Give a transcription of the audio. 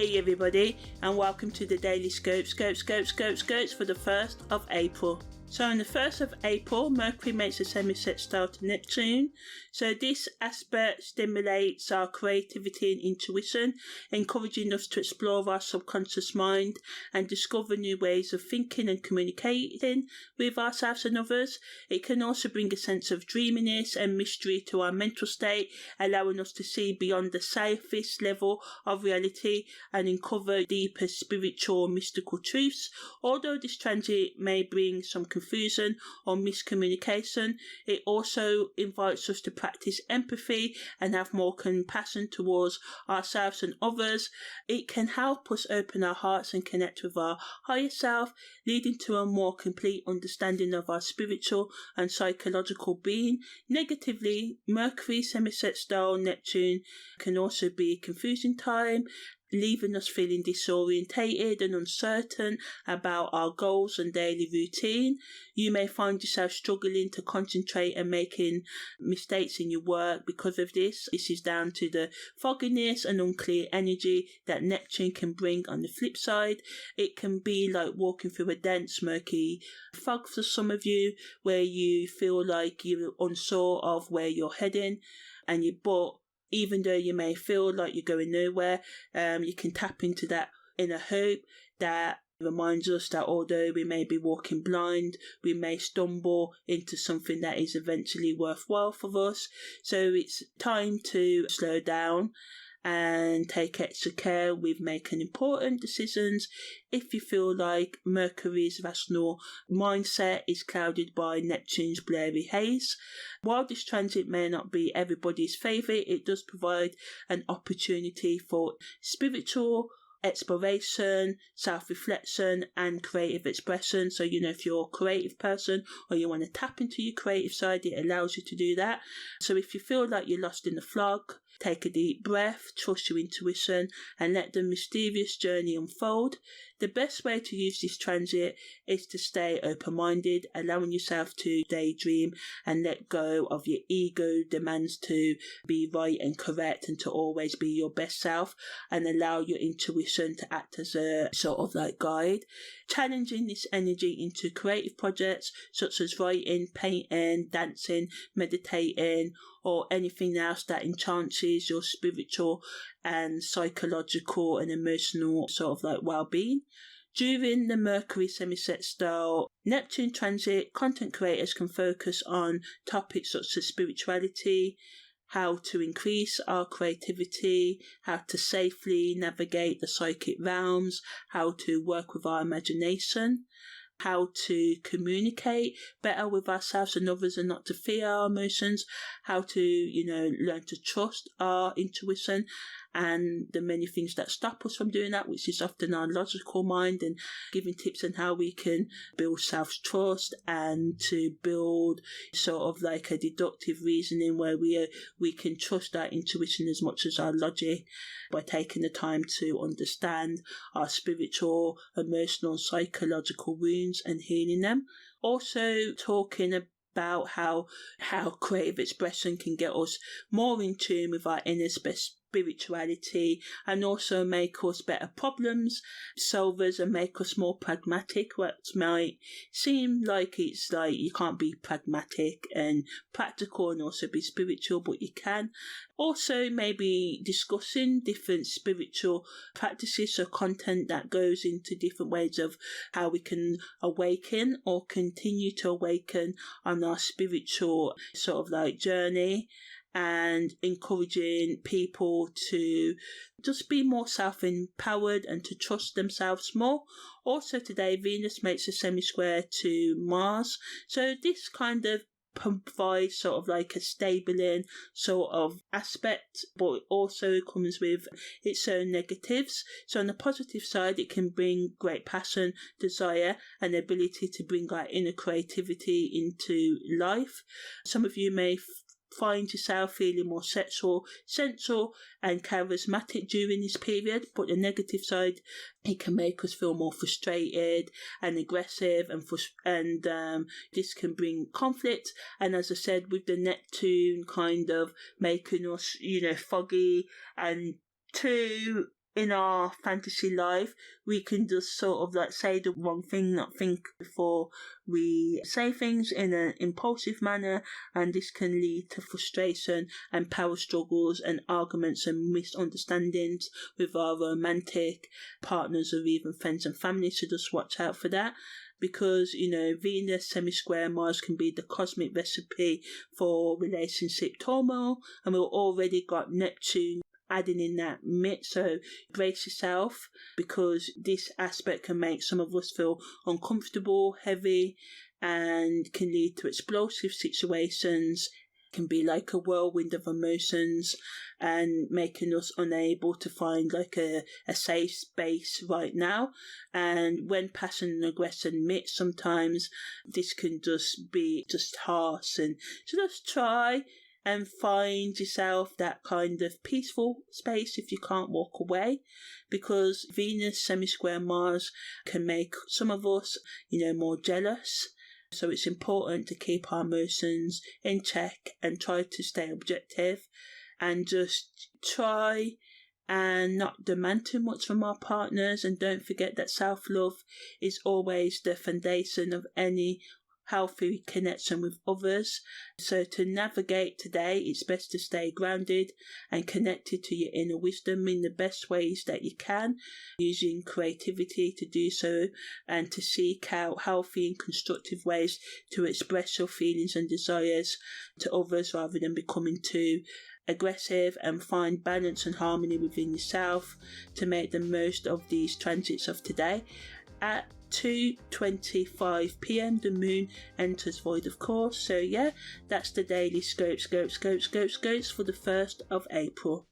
Hey everybody, and welcome to the Daily Scopes for the 1st of April. So on the 1st of April, Mercury makes a semi-sextile to Neptune. So this aspect stimulates our creativity and intuition, encouraging us to explore our subconscious mind and discover new ways of thinking and communicating with ourselves and others. It can also bring a sense of dreaminess and mystery to our mental state, allowing us to see beyond the surface level of reality and uncover deeper spiritual mystical truths. Although this transit may bring some confusion or miscommunication, it also invites us to practice empathy and have more compassion towards ourselves and others. It can help us open our hearts and connect with our higher self, leading to a more complete understanding of our spiritual and psychological being. Negatively, Mercury SemiSextile Neptune can also be a confusing time, leaving us feeling disorientated and uncertain about our goals and daily routine. You may find yourself struggling to concentrate and making mistakes in your work because of this. This is down to the fogginess and unclear energy that Neptune can bring. On the flip side, it can be like walking through a dense, murky fog for some of you, where you feel like you're unsure of where you're heading, but even though you may feel like you're going nowhere, you can tap into that inner hope that reminds us that although we may be walking blind, we may stumble into something that is eventually worthwhile for us. So it's time to slow down and take extra care with making important decisions if you feel like Mercury's rational mindset is clouded by Neptune's blurry haze. While this transit may not be everybody's favourite, it does provide an opportunity for spiritual exploration, self-reflection and creative expression. So, if you're a creative person or you want to tap into your creative side, it allows you to do that. So if you feel like you're lost in the fog, take a deep breath, trust your intuition and let the mysterious journey unfold. The best way to use this transit is to stay open-minded, allowing yourself to daydream and let go of your ego demands to be right and correct and to always be your best self, and allow your intuition to act as a sort of like guide. Challenging this energy into creative projects such as writing, painting, dancing, meditating, or anything else that enchants your spiritual and psychological and emotional sort of like well-being. During the Mercury SemiSextile Neptune transit, content creators can focus on topics such as spirituality, how to increase our creativity, how to safely navigate the psychic realms, how to work with our imagination, how to communicate better with ourselves and others and not to fear our emotions, how to, learn to trust our intuition and the many things that stop us from doing that, which is often our logical mind, and giving tips on how we can build self-trust and to build sort of like a deductive reasoning where we can trust our intuition as much as our logic by taking the time to understand our spiritual, emotional, and psychological wounds and healing them. Also talking about how creative expression can get us more in tune with our inner spirituality and also make us better problems solvers and make us more pragmatic. What might seem like it's like you can't be pragmatic and practical and also be spiritual, but you can. Also maybe discussing different spiritual practices or content that goes into different ways of how we can awaken or continue to awaken on our spiritual sort of like journey, and encouraging people to just be more self-empowered and to trust themselves more. Also today, Venus makes a semi-square to Mars. So this kind of provides sort of like a stabling sort of aspect, but it also comes with its own negatives. So on the positive side, it can bring great passion, desire, and the ability to bring our inner creativity into life. Some of you may find yourself feeling more sexual, sensual and charismatic during this period, but the negative side, it can make us feel more frustrated and aggressive, and this can bring conflict. And as I said, with the Neptune kind of making us, foggy and too in our fantasy life, we can just sort of like say the wrong thing, not think before we say things in an impulsive manner, and this can lead to frustration and power struggles and arguments and misunderstandings with our romantic partners or even friends and family, so just watch out for that. Because, Venus semi-square Mars can be the cosmic recipe for relationship turmoil, and we've already got Neptune adding in that mix, so brace yourself, because this aspect can make some of us feel uncomfortable, heavy, and can lead to explosive situations. Can be like a whirlwind of emotions and making us unable to find like a safe space right now. And when passion and aggression mix, sometimes this can just be just harsh, and so just try and find yourself that kind of peaceful space if you can't walk away, because Venus semi-square Mars can make some of us, more jealous. So it's important to keep our emotions in check and try to stay objective and just try and not demand too much from our partners. And don't forget that self-love is always the foundation of any healthy connection with others. So to navigate today, it's best to stay grounded and connected to your inner wisdom in the best ways that you can, using creativity to do so, and to seek out healthy and constructive ways to express your feelings and desires to others rather than becoming too aggressive, and find balance and harmony within yourself to make the most of these transits of today. At 2:25 p.m. the moon enters void, of course. So yeah, that's the daily scopes for the 1st of April.